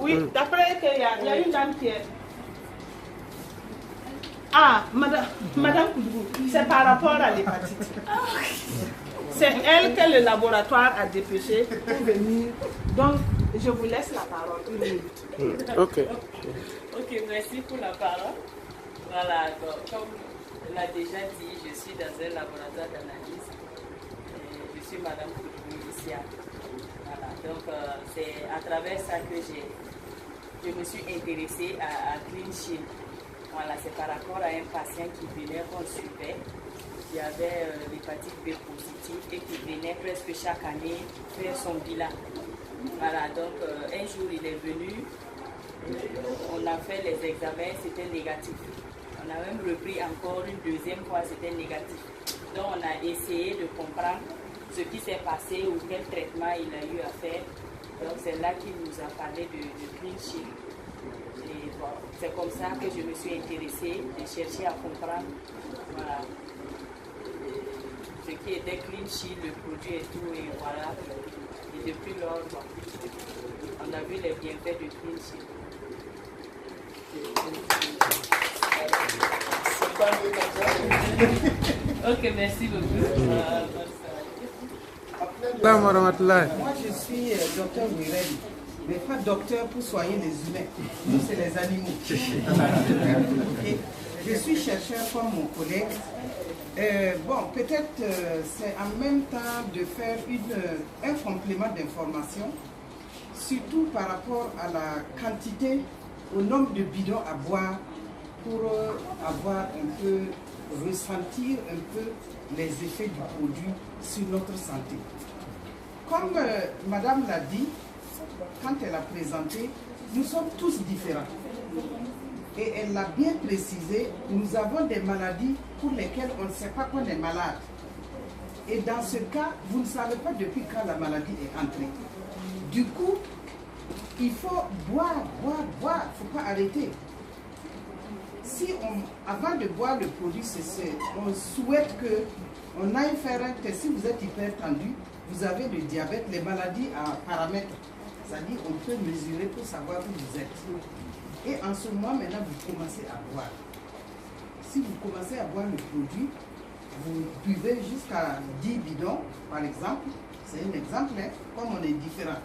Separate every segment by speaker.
Speaker 1: Oui, d'après qu'il y a une dame qui est... Ah, Madame Koudou, c'est par rapport à l'hépatite. C'est elle que le laboratoire a dépêché pour venir. Donc, je vous laisse la parole. Une minute.
Speaker 2: Ok.
Speaker 3: Ok, merci pour la parole. Voilà, donc, comme l'a déjà dit, je suis dans un laboratoire d'analyse. Je suis Madame Koudou Isia. Voilà, donc c'est à travers ça que je me suis intéressée à Clean Shield. Voilà, c'est par rapport à un patient qui venait qu'on suivait, qui avait l'hépatite B positive et qui venait presque chaque année faire son bilan. Voilà, donc un jour il est venu, on a fait les examens, c'était négatif. On a même repris encore une deuxième fois, c'était négatif. Donc on a essayé de comprendre ce qui s'est passé ou quel traitement il a eu à faire. Donc c'est là qu'il nous a parlé de Clean Shield. Et bon, c'est comme ça que je me suis intéressée, de chercher à comprendre voilà, ce qui était Clean Shield, le produit et tout, et voilà. Et depuis lors, bon, on a vu les bienfaits de Clean Shield. Ok, merci beaucoup.
Speaker 4: Moi, je suis docteur Wirel, mais pas docteur pour soigner les humains. Nous, c'est les animaux. Et je suis chercheur comme mon collègue. Bon, peut-être c'est en même temps de faire un complément d'information, surtout par rapport à la quantité, au nombre de bidons à boire pour avoir un peu, ressentir un peu les effets du produit sur notre santé. Comme Madame l'a dit, quand elle a présenté, nous sommes tous différents. Et elle l'a bien précisé, nous avons des maladies pour lesquelles on ne sait pas qu'on est malade. Et dans ce cas, vous ne savez pas depuis quand la maladie est entrée. Du coup, il faut boire, boire, boire, il ne faut pas arrêter. Si avant de boire le produit, on souhaite qu'on aille faire un test. Si vous êtes hypertendu, vous avez le diabète, les maladies à paramètres. C'est-à-dire qu'on peut mesurer pour savoir où vous êtes. Et en ce moment, maintenant, vous commencez à boire. Si vous commencez à boire le produit, vous buvez jusqu'à 10 bidons, par exemple. C'est un exemple, hein, comme on est différent.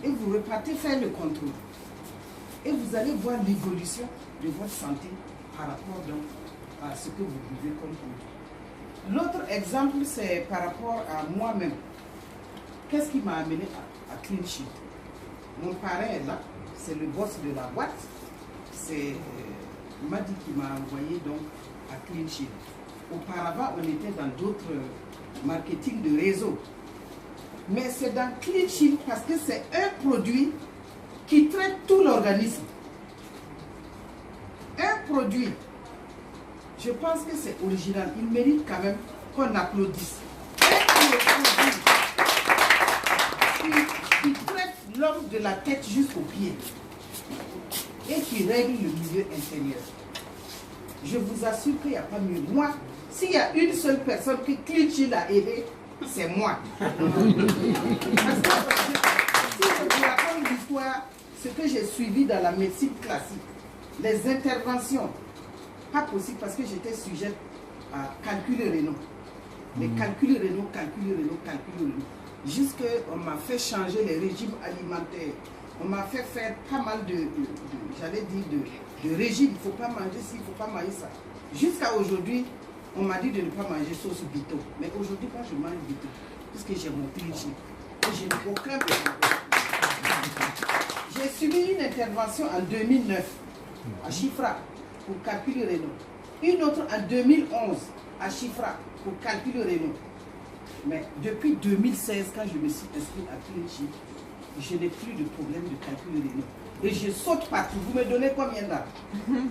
Speaker 4: Et vous repartez faire le contrôle. Et vous allez voir l'évolution de votre santé par rapport donc, à ce que vous buvez comme produit. L'autre exemple, c'est par rapport à moi-même. Qu'est-ce qui m'a amené à Clean Shield? Mon parrain est là, c'est le boss de la boîte. C'est Madi qui m'a envoyé donc à Clean Shield. Auparavant, on était dans d'autres marketing de réseau. Mais c'est dans Clean Shield parce que c'est un produit qui traite tout l'organisme. Un produit, je pense que c'est original. Il mérite quand même qu'on applaudisse. Qui traite l'homme de la tête jusqu'aux pieds et qui règle le milieu intérieur. Je vous assure qu'il n'y a pas mieux. Moi, s'il y a une seule personne que Clean Shield a aidé, c'est moi. Parce que si je vous raconte l'histoire, ce que j'ai suivi dans la médecine classique, les interventions, pas possible parce que j'étais sujette à calculs rénaux. Les calculs rénaux. Jusqu'on m'a fait changer les régimes alimentaires. On m'a fait faire pas mal j'allais dire, de régimes. Il ne faut pas manger ci, il ne faut pas manger ça. Jusqu'à aujourd'hui, on m'a dit de ne pas manger sauce bito. Mais aujourd'hui, quand je mange bito, puisque j'ai mon Clean Shield, je n'ai aucun problème. J'ai suivi une intervention en 2009 à Chifra pour calculs rénaux. Une autre en 2011 à Chifra pour calculs rénaux. Mais depuis 2016, quand je me suis inscrit à Clean Shield, je n'ai plus de problème de calcul rénaux. Et je saute partout. Vous me donnez combien d'âge?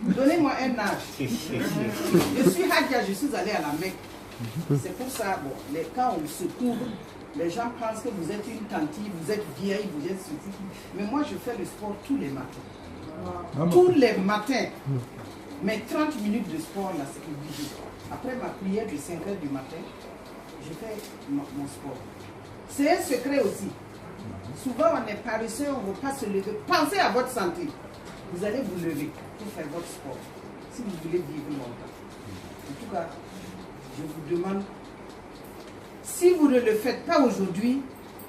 Speaker 4: Donnez-moi un âge. Je suis Hadja, je suis allé à la Mecque. C'est pour ça, bon, quand on se couvre, les gens pensent que vous êtes une tante, vous êtes vieille, vous êtes ceci. Mais moi, je fais le sport tous les matins. Tous les matins. Mais 30 minutes de sport, là, c'est obligé. Après ma prière de 5 h du matin, je fais mon sport. C'est un secret aussi. Souvent, on est paresseux, on ne veut pas se lever. Pensez à votre santé. Vous allez vous lever pour faire votre sport, si vous voulez vivre longtemps. En tout cas, je vous demande, si vous ne le faites pas aujourd'hui,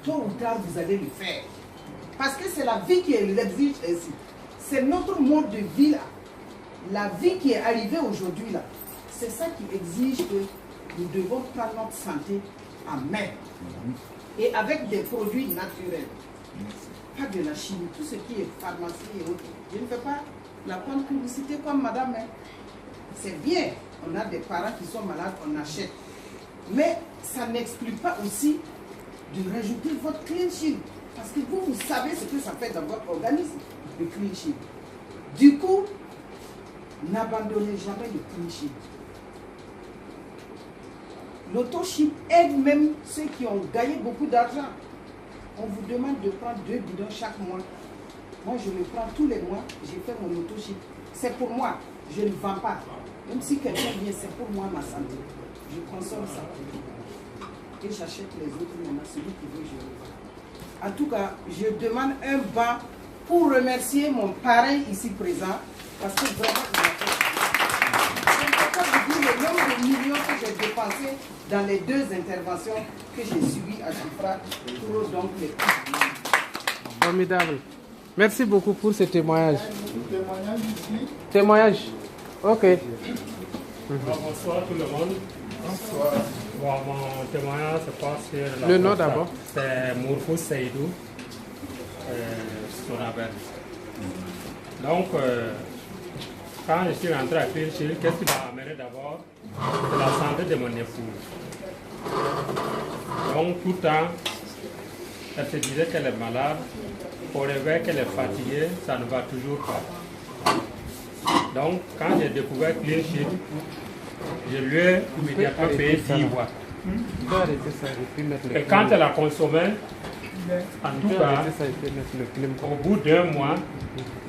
Speaker 4: tôt ou tard, vous allez le faire. Parce que c'est la vie qui l'exige ainsi. C'est notre mode de vie là. La vie qui est arrivée aujourd'hui là. C'est ça qui exige que nous devons prendre notre santé en main. Et avec des produits naturels. Pas de la chimie, tout ce qui est pharmacie et autres. Je ne fais pas la bonne publicité comme madame. C'est bien, on a des parents qui sont malades, on achète. Mais ça n'exclut pas aussi de rajouter votre clean shield. Parce que vous savez ce que ça fait dans votre organisme, le clean shield. Du coup, n'abandonnez jamais le clean shield. L'auto-ship aide même ceux qui ont gagné beaucoup d'argent. On vous demande de prendre 2 bidons chaque mois. Moi, je le prends tous les mois. J'ai fait mon auto-ship. C'est pour moi. Je ne vends pas. Même si quelqu'un vient, c'est pour moi, ma santé. Je consomme ça. Et j'achète les autres maintenant. Celui qui veut, je le vends. En tout cas, je demande un banc pour remercier mon parrain ici présent. Parce que vraiment, il m'a fait. Je ne peux pas vous dire le nombre de millions que j'ai dépensé dans les 2 interventions que j'ai subies à Chifra pour donc les prix.
Speaker 2: Formidable. Merci beaucoup pour ce témoignage.
Speaker 5: Témoignage ici.
Speaker 2: Témoignage. Ok.
Speaker 6: Bonsoir tout le monde.
Speaker 5: Bonsoir.
Speaker 6: Bon, mon témoignage se passe sur la
Speaker 2: Le nom d'abord.
Speaker 6: C'est Mourfou Seydou, Sonabel. Donc, quand je suis rentré à Clean, qu'est-ce qui m'a amené d'abord? C'est la santé de mon épouse. Donc, tout le temps, elle se disait qu'elle est malade. Au réveil, qu'elle est fatiguée, ça ne va toujours pas. Donc, quand j'ai découvert Clean Shield, je lui ai immédiatement payé 10 watts. Et quand elle a consommé, en tout cas, au bout d'1 mois,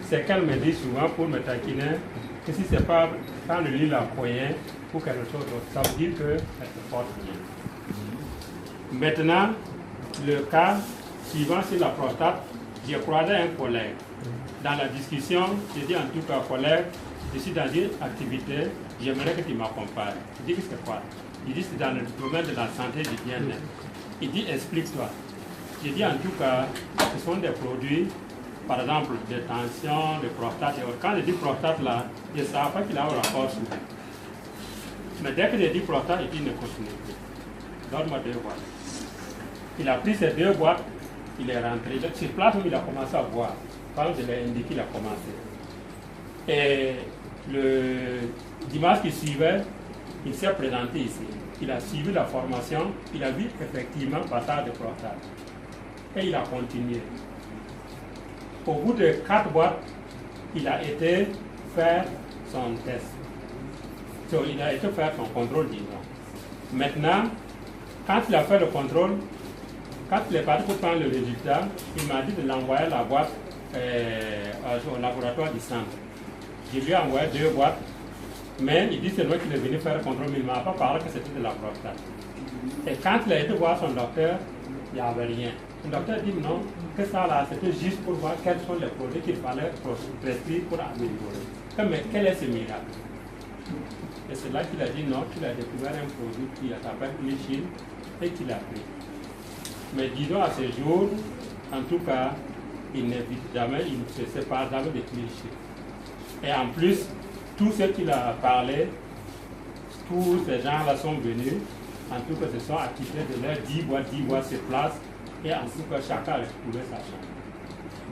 Speaker 6: c'est qu'elle me dit souvent pour me taquiner que si ce n'est pas quand le lit la croyait ou quelque chose d'autre, ça veut dire qu'elle se porte bien. Maintenant, le cas suivant sur la prostate, j'ai croisé un collègue. Dans la discussion, j'ai dit en tout cas, collègue, je suis dans une activité, j'aimerais que tu m'accompagnes. Je dis que c'est quoi? Il dit c'est dans le domaine de la santé et du bien-être. Il dit explique-toi. J'ai dit en tout cas, ce sont des produits, par exemple, de tension, de prostate et autres. Quand je dis prostate là, je ne savais pas qu'il a un rapport souvent. Mais dès que j'ai dit prostate, il dit ne continue plus. Donne-moi 2 boîtes. Il a pris ces 2 boîtes, il est rentré. Sur place où il a commencé à boire. Quand je l'ai indiqué, il a commencé. Et le dimanche qui suivait, il s'est présenté ici. Il a suivi la formation, il a vu effectivement passage de prostate. Et il a continué. Au bout de 4 boîtes, il a été faire son test. Donc, il a été faire son contrôle, disons. Maintenant, quand il a fait le contrôle, quand il est parti pour prendre le résultat, il m'a dit de l'envoyer la boîte au laboratoire du centre. Je lui ai envoyé 2 boîtes, mais il dit c'est lui qui est venu faire le contrôle, mais il ne m'a pas parlé que c'était de la prostate. Et quand il a été voir son docteur, il n'y avait rien. Le docteur dit non, que ça là, c'était juste pour voir quels sont les produits qu'il fallait prescrire pour améliorer. Mais quel est ce miracle? Et c'est là qu'il a dit non, qu'il a découvert un produit qui s'appelle Glycine et qu'il a pris. Mais disons à ce jour, en tout cas, il n'évite jamais, il ne se sépare jamais de Glycine. Et en plus, tous ceux qu'il a parlé, tous ces gens-là sont venus, en tout cas, se sont acquittés de leurs 10 boîtes sur place, et en tout cas, chacun a retrouvé sa chance.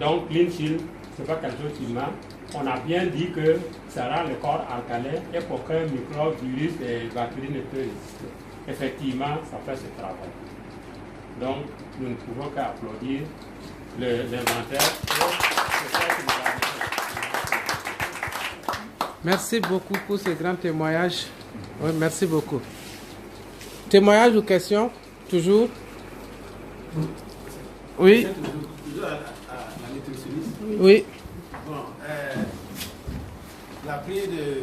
Speaker 6: Donc, Clean Shield, ce n'est pas quelque chose qui ment. On a bien dit que ça rend le corps alcalin et qu'aucun microbe, virus et bactéries ne peut résister. Effectivement, ça fait ce travail. Donc, nous ne pouvons qu'applaudir l'inventaire.
Speaker 2: Merci beaucoup pour ce grand témoignage. Oui, merci beaucoup. Témoignage ou question? Toujours? Oui.
Speaker 5: Toujours à la nutritionniste.
Speaker 2: Oui.
Speaker 5: Bon, la prière de